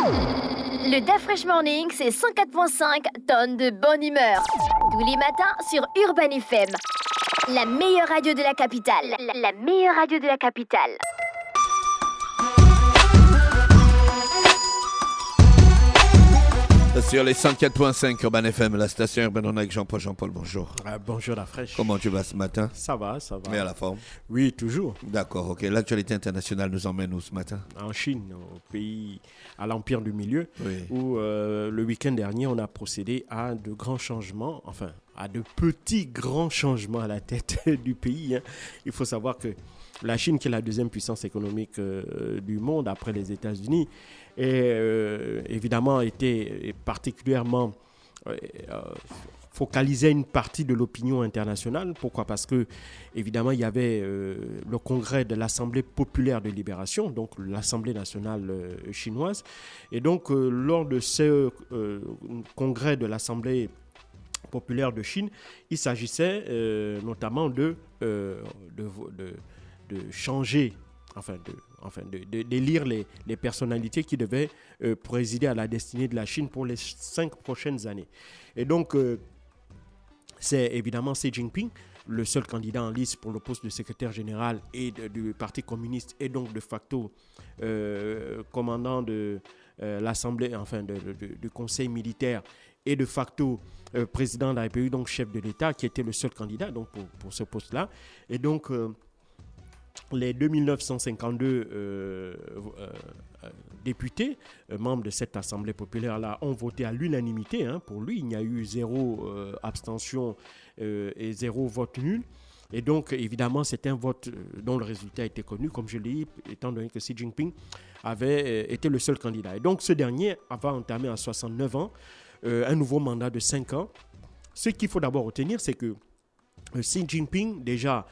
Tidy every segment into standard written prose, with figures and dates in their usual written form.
Le DAF Fresh Morning, c'est 104.5 tonnes de bonne humeur. Tous les matins sur Urban FM. La meilleure radio de la capitale. La meilleure radio de la capitale. Sur les 104.5 Urban FM, la station Urban, on est avec Jean-Paul. Jean-Paul, bonjour. Bonjour la fraîche. Comment tu vas ce matin? Ça va. Mais à la forme? Oui, toujours. D'accord, ok. L'actualité internationale nous emmène où ce matin? En Chine, au pays, à l'Empire du Milieu, oui. Où le week-end dernier, on a procédé à de grands changements, enfin, à de petits grands changements à la tête du pays. Il faut savoir que la Chine, qui est la deuxième puissance économique du monde après les États-Unis, évidemment était particulièrement focalisait une partie de l'opinion internationale. Pourquoi? Parce que évidemment il y avait le congrès de l'Assemblée populaire de libération, donc l'Assemblée nationale chinoise, et donc lors de ce congrès de l'Assemblée populaire de Chine, il s'agissait notamment de changer, d'élire les personnalités qui devaient présider à la destinée de la Chine pour les 5 prochaines années. Et donc, c'est évidemment Xi Jinping, le seul candidat en lice pour le poste de secrétaire général du Parti communiste et donc de facto commandant de l'Assemblée, du Conseil militaire et de facto président de la République, donc chef de l'État, qui était le seul candidat donc, pour ce poste-là. Et donc, les 2952 députés, membres de cette Assemblée populaire-là, ont voté à l'unanimité. Pour lui, il n'y a eu 0 abstention et 0 vote nul. Et donc, évidemment, c'est un vote dont le résultat était connu, comme je l'ai dit, étant donné que Xi Jinping avait été le seul candidat. Et donc, ce dernier va entamer à 69 ans un nouveau mandat de 5 ans. Ce qu'il faut d'abord retenir, c'est que Xi Jinping, déjà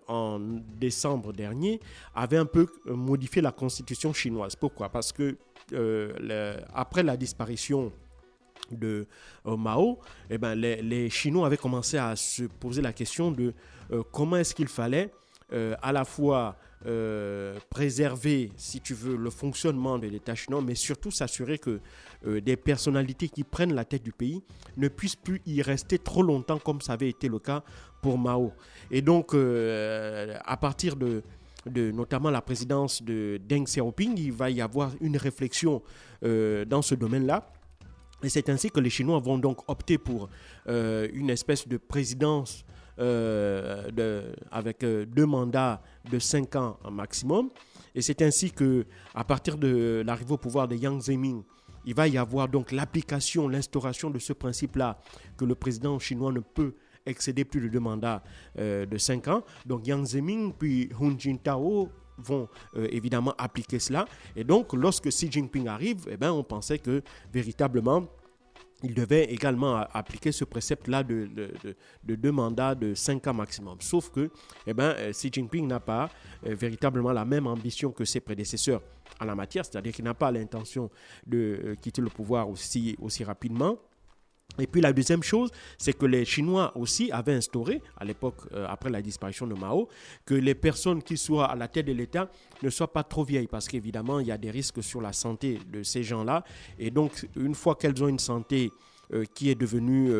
en décembre dernier, avait un peu modifié la constitution chinoise. Pourquoi? Parce que après la disparition de Mao, les Chinois avaient commencé à se poser la question de comment est-ce qu'il fallait à la fois préserver, si tu veux, le fonctionnement de l'État chinois, mais surtout s'assurer que des personnalités qui prennent la tête du pays ne puissent plus y rester trop longtemps comme ça avait été le cas pour Mao. Et donc, à partir de notamment la présidence de Deng Xiaoping, il va y avoir une réflexion dans ce domaine-là. Et c'est ainsi que les Chinois vont donc opter pour une espèce de présidence avec 2 mandats de 5 ans maximum. Et c'est ainsi qu'à partir de l'arrivée au pouvoir de Jiang Zemin, il va y avoir donc l'instauration de ce principe-là, que le président chinois ne peut excéder plus de 2 mandats de 5 ans. Donc Jiang Zemin puis Hu Jintao vont évidemment appliquer cela. Et donc, lorsque Xi Jinping arrive, on pensait que véritablement, il devait également appliquer ce précepte-là de 2 mandats de 5 ans maximum. Sauf que Xi Jinping n'a pas véritablement la même ambition que ses prédécesseurs en la matière, c'est-à-dire qu'il n'a pas l'intention de quitter le pouvoir aussi rapidement. Et puis la deuxième chose, c'est que les Chinois aussi avaient instauré, à l'époque, après la disparition de Mao, que les personnes qui soient à la tête de l'État ne soient pas trop vieilles, parce qu'évidemment, il y a des risques sur la santé de ces gens-là. Et donc, une fois qu'elles ont une santé qui est devenue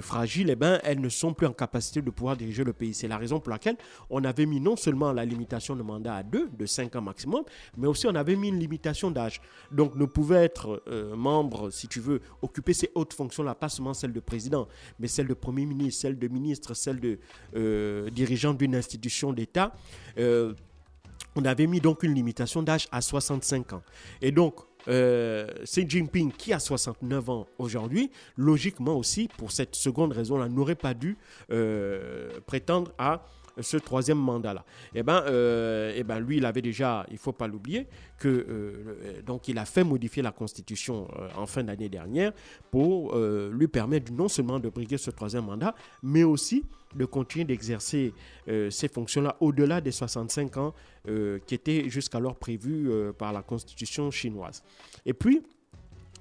fragile, elles ne sont plus en capacité de pouvoir diriger le pays. C'est la raison pour laquelle on avait mis non seulement la limitation de mandat à 2, de 5 ans maximum, mais aussi on avait mis une limitation d'âge. Donc, ne pouvait être membre, si tu veux, occuper ces hautes fonctions-là, pas seulement celle de président, mais celle de premier ministre, celle de ministre, celle de dirigeant d'une institution d'État. On avait mis donc une limitation d'âge à 65 ans. Et donc, Xi Jinping, qui a 69 ans aujourd'hui, logiquement aussi, pour cette seconde raison-là, n'aurait pas dû prétendre à ce 3e mandat-là. Lui, il avait déjà, il ne faut pas l'oublier, donc il a fait modifier la Constitution en fin d'année dernière pour lui permettre non seulement de briguer ce 3e mandat, mais aussi de continuer d'exercer ces fonctions-là au-delà des 65 ans qui étaient jusqu'alors prévus par la Constitution chinoise. Et puis,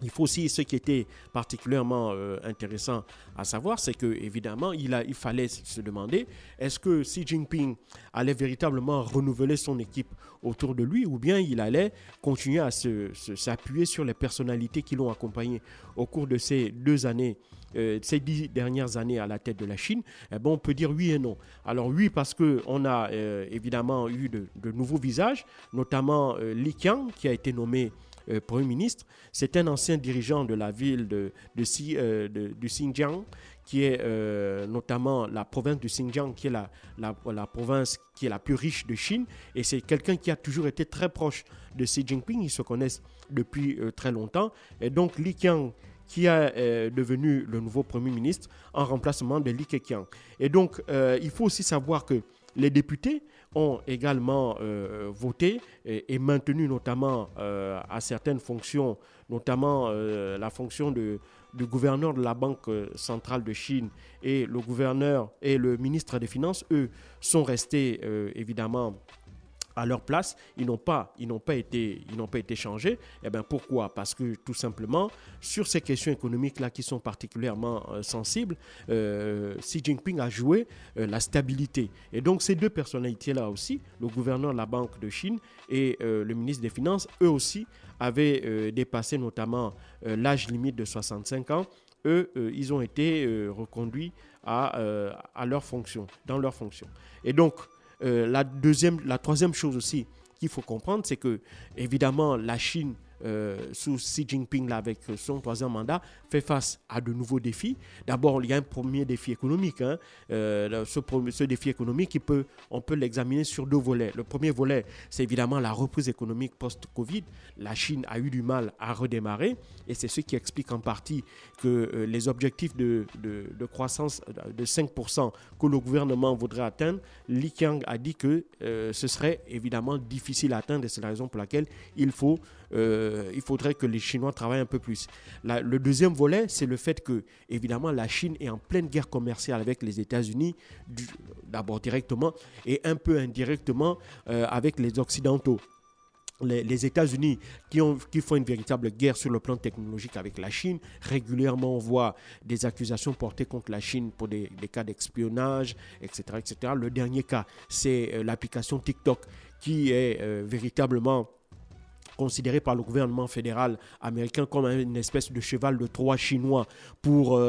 Il faut aussi, ce qui était particulièrement intéressant à savoir, c'est que évidemment, il fallait se demander, est-ce que Xi Jinping allait véritablement renouveler son équipe autour de lui, ou bien il allait continuer à s'appuyer sur les personnalités qui l'ont accompagné au cours de ces 10 dernières années à la tête de la Chine. Eh ben, on peut dire oui et non. Alors oui, parce qu'on a évidemment eu de nouveaux visages, notamment Li Qiang, qui a été nommé Premier ministre. C'est un ancien dirigeant de la ville du Xinjiang, qui est notamment la province du Xinjiang, qui est la province qui est la plus riche de Chine. Et c'est quelqu'un qui a toujours été très proche de Xi Jinping. Ils se connaissent depuis très longtemps. Et donc Li Qiang, qui est devenu le nouveau Premier ministre en remplacement de Li Keqiang. Et donc, il faut aussi savoir que les députés ont également voté et maintenu notamment à certaines fonctions, notamment la fonction de gouverneur de la Banque centrale de Chine et le gouverneur et le ministre des Finances, eux, sont restés évidemment à leur place, ils n'ont pas été changés. Eh bien, pourquoi? Parce que tout simplement, sur ces questions économiques-là qui sont particulièrement sensibles, Xi Jinping a joué la stabilité. Et donc, ces deux personnalités-là aussi, le gouverneur de la Banque de Chine et le ministre des Finances, eux aussi, avaient dépassé notamment l'âge limite de 65 ans. Eux, ils ont été reconduits à leur fonction, dans leur fonction. Et donc, la troisième chose aussi qu'il faut comprendre, c'est que évidemment la Chine sous Xi Jinping là, avec son troisième mandat fait face à de nouveaux défis. D'abord, il y a un premier défi économique. Ce défi économique, on peut l'examiner sur deux volets. Le premier volet, c'est évidemment la reprise économique post-Covid. La Chine a eu du mal à redémarrer et c'est ce qui explique en partie que les objectifs de croissance de 5% que le gouvernement voudrait atteindre, Li Qiang a dit que ce serait évidemment difficile à atteindre et c'est la raison pour laquelle il faudrait que les Chinois travaillent un peu plus. Le deuxième volet, c'est le fait que, évidemment, la Chine est en pleine guerre commerciale avec les États-Unis, d'abord directement et un peu indirectement avec les Occidentaux. Les États-Unis qui font une véritable guerre sur le plan technologique avec la Chine. Régulièrement, on voit des accusations portées contre la Chine pour des cas d'espionnage, etc., etc. Le dernier cas, c'est l'application TikTok qui est véritablement considéré par le gouvernement fédéral américain comme une espèce de cheval de Troie chinois pour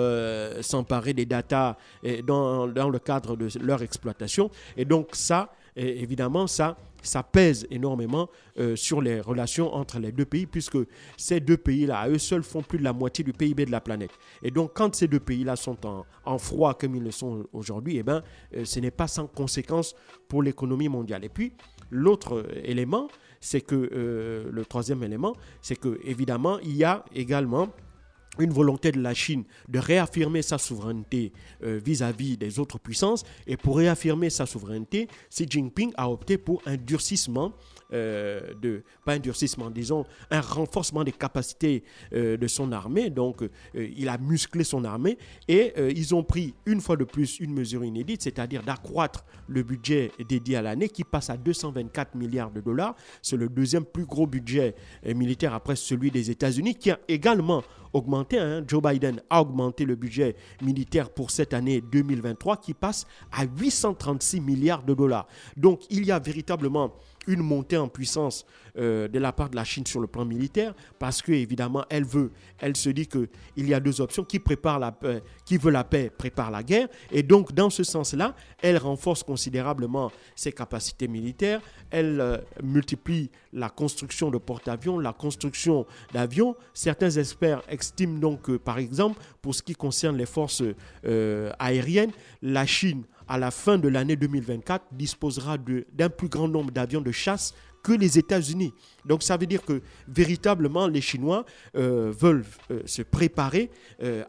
s'emparer des datas dans le cadre de leur exploitation. Et donc ça, évidemment, ça pèse énormément sur les relations entre les deux pays, puisque ces deux pays-là, à eux seuls, font plus de la moitié du PIB de la planète. Et donc, quand ces deux pays-là sont en froid comme ils le sont aujourd'hui, eh ben, ce n'est pas sans conséquence pour l'économie mondiale. Et puis, l'autre élément, c'est que le troisième élément, c'est que évidemment, il y a également une volonté de la Chine de réaffirmer sa souveraineté vis-à-vis des autres puissances. Et pour réaffirmer sa souveraineté, Xi Jinping a opté pour un durcissement, pas un durcissement, disons, un renforcement des capacités de son armée. Donc, il a musclé son armée et ils ont pris une fois de plus une mesure inédite, c'est-à-dire d'accroître le budget dédié à l'année qui passe à 224 milliards de dollars. C'est le deuxième plus gros budget militaire après celui des États-Unis qui a également augmenté. Joe Biden a augmenté le budget militaire pour cette année 2023 qui passe à 836 milliards de dollars. Donc, il y a véritablement une montée en puissance de la part de la Chine sur le plan militaire parce que évidemment elle se dit que il y a deux options, qui veut la paix prépare la guerre, et donc dans ce sens-là elle renforce considérablement ses capacités militaires, elle multiplie la construction de porte-avions, la construction d'avions. Certains experts estiment donc que par exemple pour ce qui concerne les forces aériennes, la Chine à la fin de l'année 2024, disposera d'un plus grand nombre d'avions de chasse que les États-Unis. Donc ça veut dire que véritablement les Chinois veulent se préparer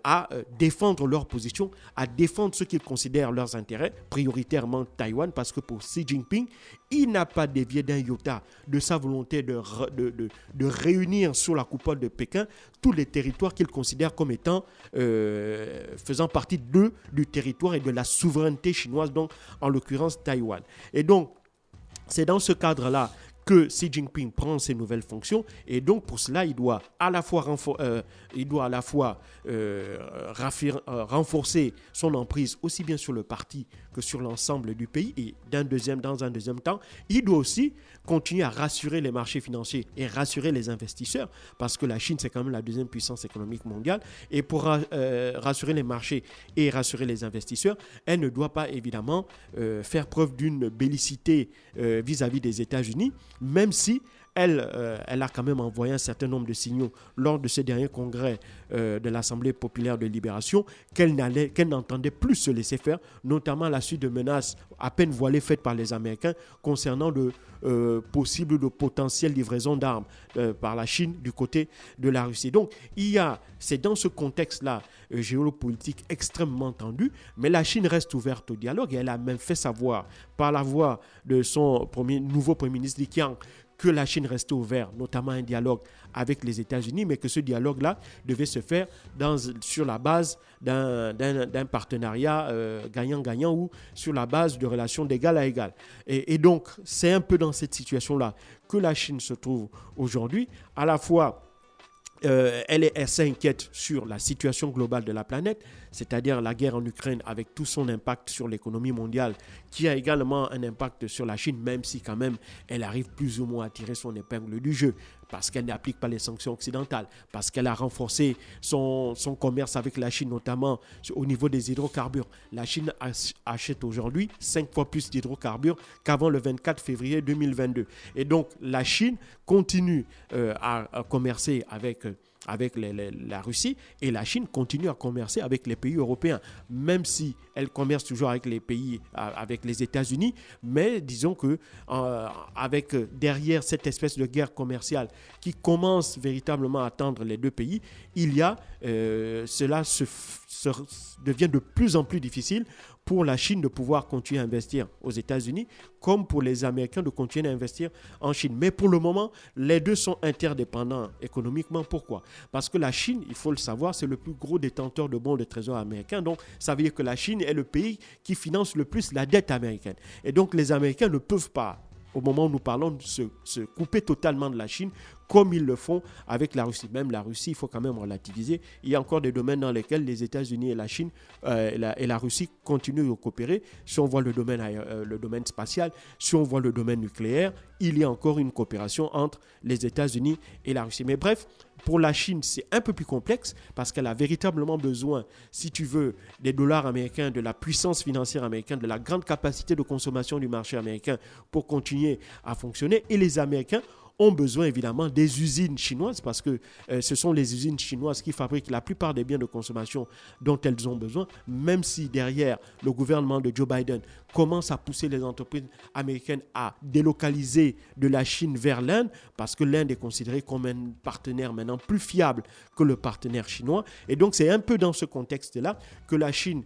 à défendre leur position, à défendre ce qu'ils considèrent leurs intérêts, prioritairement Taïwan, parce que pour Xi Jinping, il n'a pas dévié d'un iota de sa volonté de réunir sous la coupole de Pékin tous les territoires qu'il considère comme étant faisant partie du territoire et de la souveraineté chinoise, donc en l'occurrence Taïwan. Et donc, c'est dans ce cadre-là que Xi Jinping prend ses nouvelles fonctions, et donc pour cela, il doit à la fois renforcer son emprise aussi bien sur le parti que sur l'ensemble du pays, et dans un deuxième temps, il doit aussi continuer à rassurer les marchés financiers et rassurer les investisseurs, parce que la Chine, c'est quand même la deuxième puissance économique mondiale, et pour rassurer les marchés et rassurer les investisseurs, elle ne doit pas évidemment faire preuve d'une bellicité vis-à-vis des États-Unis, même si elle a quand même envoyé un certain nombre de signaux lors de ce dernier congrès de l'Assemblée populaire de libération qu'elle n'entendait plus se laisser faire, notamment à la suite de menaces à peine voilées faites par les Américains concernant de potentielles livraisons d'armes par la Chine du côté de la Russie. Donc, c'est dans ce contexte-là géopolitique extrêmement tendu, mais la Chine reste ouverte au dialogue, et elle a même fait savoir par la voix de son nouveau Premier ministre Li Qiang que la Chine restait ouverte, notamment un dialogue avec les États-Unis, mais que ce dialogue-là devait se faire sur la base d'un partenariat gagnant-gagnant ou sur la base de relations d'égal à égal. Et donc, c'est un peu dans cette situation-là que la Chine se trouve aujourd'hui, à la fois elle est assez inquiète sur la situation globale de la planète, c'est-à-dire la guerre en Ukraine avec tout son impact sur l'économie mondiale, qui a également un impact sur la Chine, même si quand même elle arrive plus ou moins à tirer son épingle du jeu, parce qu'elle n'applique pas les sanctions occidentales, parce qu'elle a renforcé son commerce avec la Chine, notamment au niveau des hydrocarbures. La Chine achète aujourd'hui 5 fois plus d'hydrocarbures qu'avant le 24 février 2022. Et donc la Chine continue à commercer avec la Russie, et la Chine continue à commercer avec les pays européens, même si elle commerce toujours avec les États-Unis, mais disons que avec derrière cette espèce de guerre commerciale qui commence véritablement à tendre les deux pays, cela devient de plus en plus difficile pour la Chine de pouvoir continuer à investir aux États-Unis, comme pour les Américains de continuer à investir en Chine. Mais pour le moment, les deux sont interdépendants économiquement. Pourquoi ? Parce que la Chine, il faut le savoir, c'est le plus gros détenteur de bons de trésor américains. Donc, ça veut dire que la Chine est le pays qui finance le plus la dette américaine. Et donc, les Américains ne peuvent pas, au moment où nous parlons, se couper totalement de la Chine, comme ils le font avec la Russie. Même la Russie, il faut quand même relativiser. Il y a encore des domaines dans lesquels les États-Unis et la Chine et la Russie continuent de coopérer. Si on voit le domaine spatial, si on voit le domaine nucléaire, il y a encore une coopération entre les États-Unis et la Russie. Mais bref, pour la Chine, c'est un peu plus complexe parce qu'elle a véritablement besoin, si tu veux, des dollars américains, de la puissance financière américaine, de la grande capacité de consommation du marché américain pour continuer à fonctionner. Et les Américains ont besoin évidemment des usines chinoises, parce que ce sont les usines chinoises qui fabriquent la plupart des biens de consommation dont elles ont besoin, même si derrière le gouvernement de Joe Biden commence à pousser les entreprises américaines à délocaliser de la Chine vers l'Inde, parce que l'Inde est considérée comme un partenaire maintenant plus fiable que le partenaire chinois. Et donc c'est un peu dans ce contexte-là que la Chine,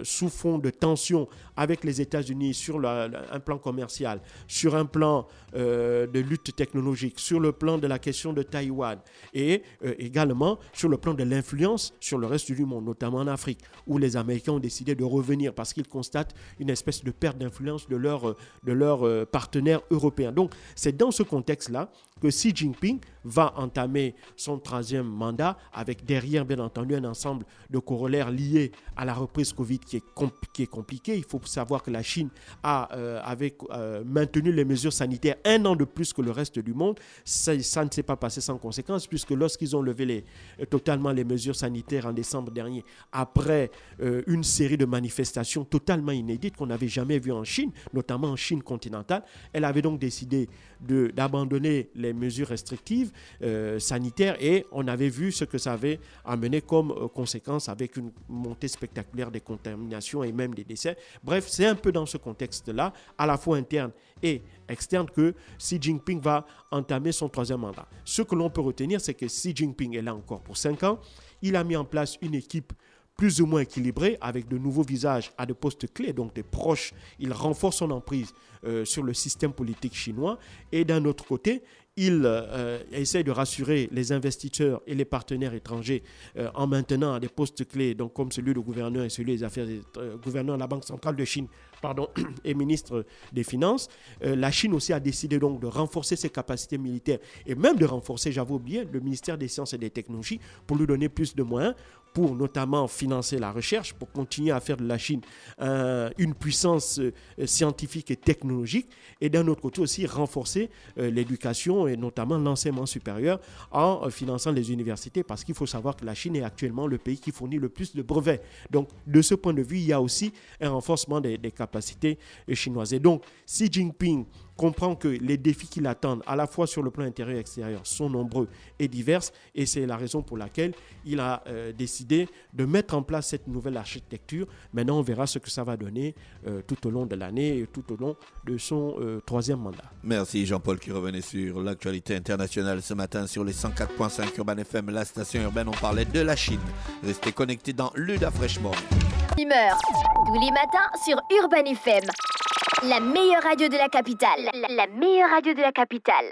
sous fond de tensions avec les États-Unis sur un plan commercial, sur un plan de lutte technologique, sur le plan de la question de Taïwan, et également sur le plan de l'influence sur le reste du monde, notamment en Afrique, où les Américains ont décidé de revenir parce qu'ils constatent une espèce de perte d'influence de leurs partenaires européens. Donc c'est dans ce contexte-là que Xi Jinping va entamer son 3e mandat, avec derrière, bien entendu, un ensemble de corollaires liés à la reprise Covid qui est compliquée. Il faut savoir que la Chine avait maintenu les mesures sanitaires un an de plus que le reste du monde. Ça ne s'est pas passé sans conséquence, puisque lorsqu'ils ont levé totalement les mesures sanitaires en décembre dernier, après une série de manifestations totalement inédites qu'on n'avait jamais vues en Chine, notamment en Chine continentale, elle avait donc décidé d'abandonner les mesures restrictives sanitaires, et on avait vu ce que ça avait amené comme conséquence, avec une montée spectaculaire des contaminations et même des décès. Bref, c'est un peu dans ce contexte-là, à la fois interne et externe, que Xi Jinping va entamer son 3e mandat. Ce que l'on peut retenir, c'est que Xi Jinping est là encore pour 5 ans. Il a mis en place une équipe plus ou moins équilibré, avec de nouveaux visages à de postes clés, donc des proches. Il renforce son emprise sur le système politique chinois. Et d'un autre côté, il essaie de rassurer les investisseurs et les partenaires étrangers en maintenant des postes clés, donc comme celui de gouverneur et celui des affaires gouverneur de la Banque centrale de Chine, et ministre des Finances, la Chine aussi a décidé donc de renforcer ses capacités militaires et même de renforcer, j'avais oublié, le ministère des Sciences et des Technologies pour lui donner plus de moyens pour notamment financer la recherche, pour continuer à faire de la Chine une puissance scientifique et technologique, et d'un autre côté aussi renforcer l'éducation et notamment l'enseignement supérieur en finançant les universités, parce qu'il faut savoir que la Chine est actuellement le pays qui fournit le plus de brevets. Donc, de ce point de vue, il y a aussi un renforcement des capacités chinoises. Et donc, Xi Jinping comprend que les défis qui l'attendent, à la fois sur le plan intérieur et extérieur, sont nombreux et divers, et c'est la raison pour laquelle il a décidé de mettre en place cette nouvelle architecture. Maintenant, on verra ce que ça va donner tout au long de l'année et tout au long de son troisième mandat. Merci Jean-Paul qui revenait sur l'actualité internationale ce matin sur les 104.5 Urban FM, la station urbaine. On parlait de la Chine. Restez connectés dans l'Uda Fresh Morning. Humeur, tous les matins sur Urban FM. La meilleure radio de la capitale. La meilleure radio de la capitale.